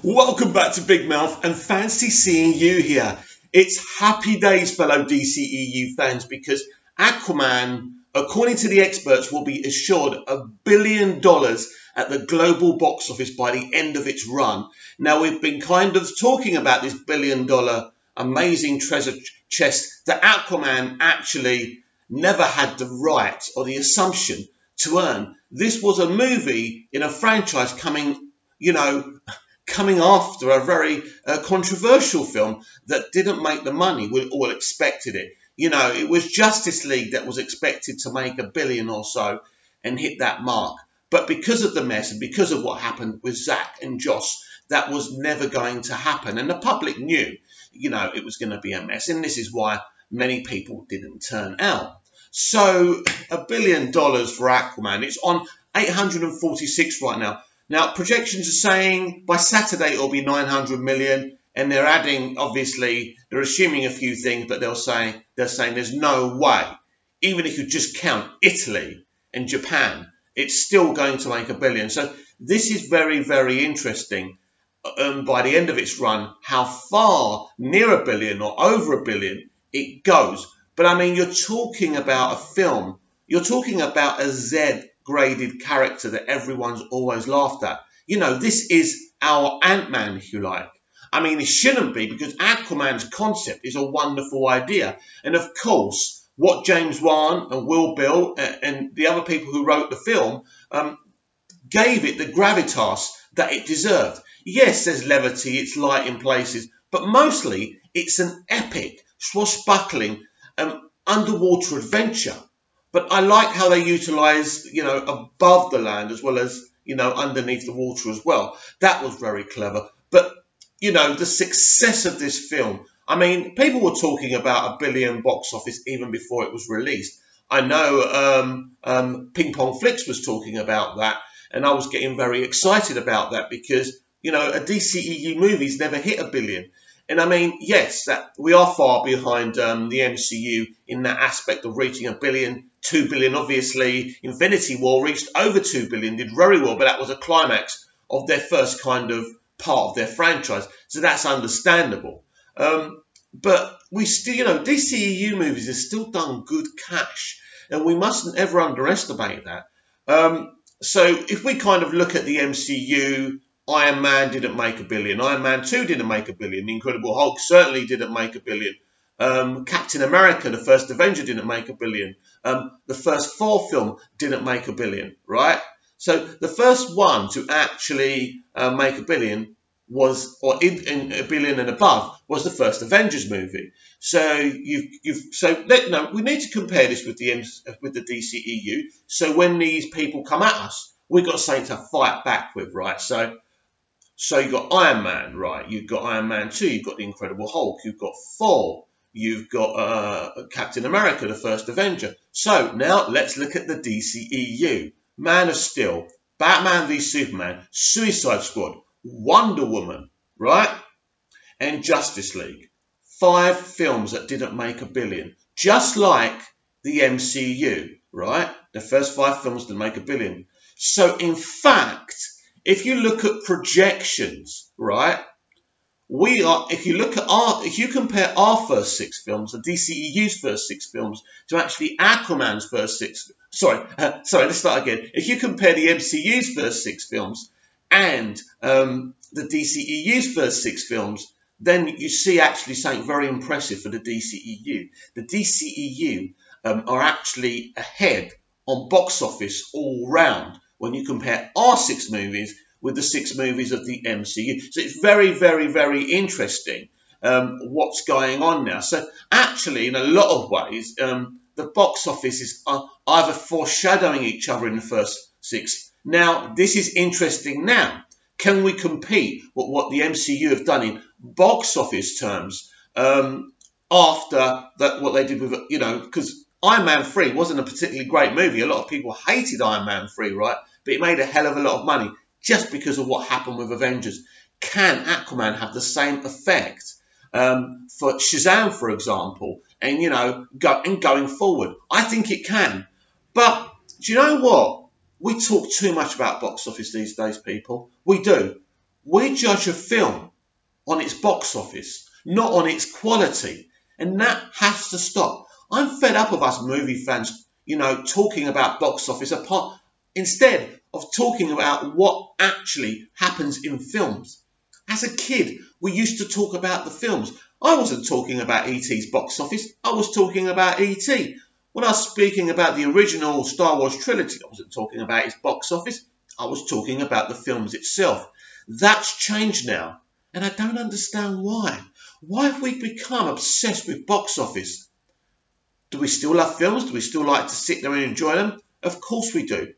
Welcome back to Big Mouth and fancy seeing you here. It's happy days, fellow DCEU fans, because Aquaman, according to the experts, will be assured $1 billion at the global box office by the end of its run. Now, we've been kind of talking about this $1 billion amazing treasure chest that Aquaman actually never had the right or the assumption to earn. This was a movie in a franchise coming after a very controversial film that didn't make the money we all expected it. It was Justice League that was expected to make $1 billion or so and hit that mark. But because of the mess and because of what happened with Zack and Joss, that was never going to happen. And the public knew, it was going to be a mess. And this is why many people didn't turn out. So $1 billion for Aquaman. It's on 846 right now. Now, projections are saying by Saturday it'll be 900 million, and they're adding, obviously, they're assuming a few things, but they're saying there's no way, even if you just count Italy and Japan, it's still going to make $1 billion. So this is very, very interesting. By the end of its run, how far near $1 billion or over $1 billion it goes. But I mean, you're talking about a film. You're talking about a Z-graded character that everyone's always laughed at. This is our Ant-Man, if you like. I mean, it shouldn't be, because Aquaman's concept is a wonderful idea. And of course, what James Wan and Will Bill and the other people who wrote the film gave it the gravitas that it deserved. Yes, there's levity, it's light in places, but mostly it's an epic, swashbuckling underwater adventure. But I like how they utilise, above the land as well as, underneath the water as well. That was very clever. But, the success of this film, I mean, people were talking about $1 billion box office even before it was released. I know Ping Pong Flicks was talking about that, and I was getting very excited about that because, a DCEU movie's never hit $1 billion. And I mean, yes, that we are far behind the MCU in that aspect of reaching $1 billion, $2 billion. Obviously, Infinity War reached over $2 billion, did very well, but that was a climax of their first kind of part of their franchise. So that's understandable. But we still, DCEU movies have still done good cash, and we mustn't ever underestimate that. So if we kind of look at the MCU, Iron Man didn't make $1 billion. Iron Man 2 didn't make $1 billion. The Incredible Hulk certainly didn't make $1 billion. Captain America, the first Avenger, didn't make $1 billion. The first Thor film didn't make $1 billion, right? So the first one to actually make $1 billion was, or in $1 billion and above, was the first Avengers movie. So we need to compare this with the DCEU. So when these people come at us, we've got something to fight back with, right? So you've got Iron Man, right? You've got Iron Man 2, you've got the Incredible Hulk, you've got Thor, you've got Captain America, the first Avenger. So now let's look at the DCEU. Man of Steel, Batman v Superman, Suicide Squad, Wonder Woman, right? And Justice League. 5 films that didn't make $1 billion. Just like the MCU, right? The first 5 films didn't make $1 billion. So in fact, if you look at projections, right, if you compare our first 6 films, the DCEU's first 6 films, to actually Aquaman's first 6, let's start again. If you compare the MCU's first 6 films and the DCEU's first 6 films, then you see actually something very impressive for the DCEU. The DCEU are actually ahead on box office all round when you compare our 6 movies with the 6 movies of the MCU. So it's very, very, very interesting what's going on now. So actually, in a lot of ways, the box office is either foreshadowing each other in the first 6. Now, this is interesting now. Can we compete with what the MCU have done in box office terms after what they did with, because Iron Man 3 wasn't a particularly great movie. A lot of people hated Iron Man 3, right? But it made a hell of a lot of money just because of what happened with Avengers. Can Aquaman have the same effect for Shazam, for example, and, going forward? I think it can. But do you know what? We talk too much about box office these days, people. We do. We judge a film on its box office, not on its quality. And that has to stop. I'm fed up of us movie fans, talking about box office apart instead of talking about what actually happens in films. As a kid, we used to talk about the films. I wasn't talking about E.T.'s box office. I was talking about E.T. When I was speaking about the original Star Wars trilogy, I wasn't talking about its box office. I was talking about the films itself. That's changed now, and I don't understand why. Why have we become obsessed with box office? Do we still love films? Do we still like to sit there and enjoy them? Of course we do.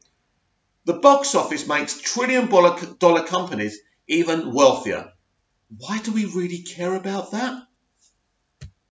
The box office makes trillion-dollar companies even wealthier. Why do we really care about that?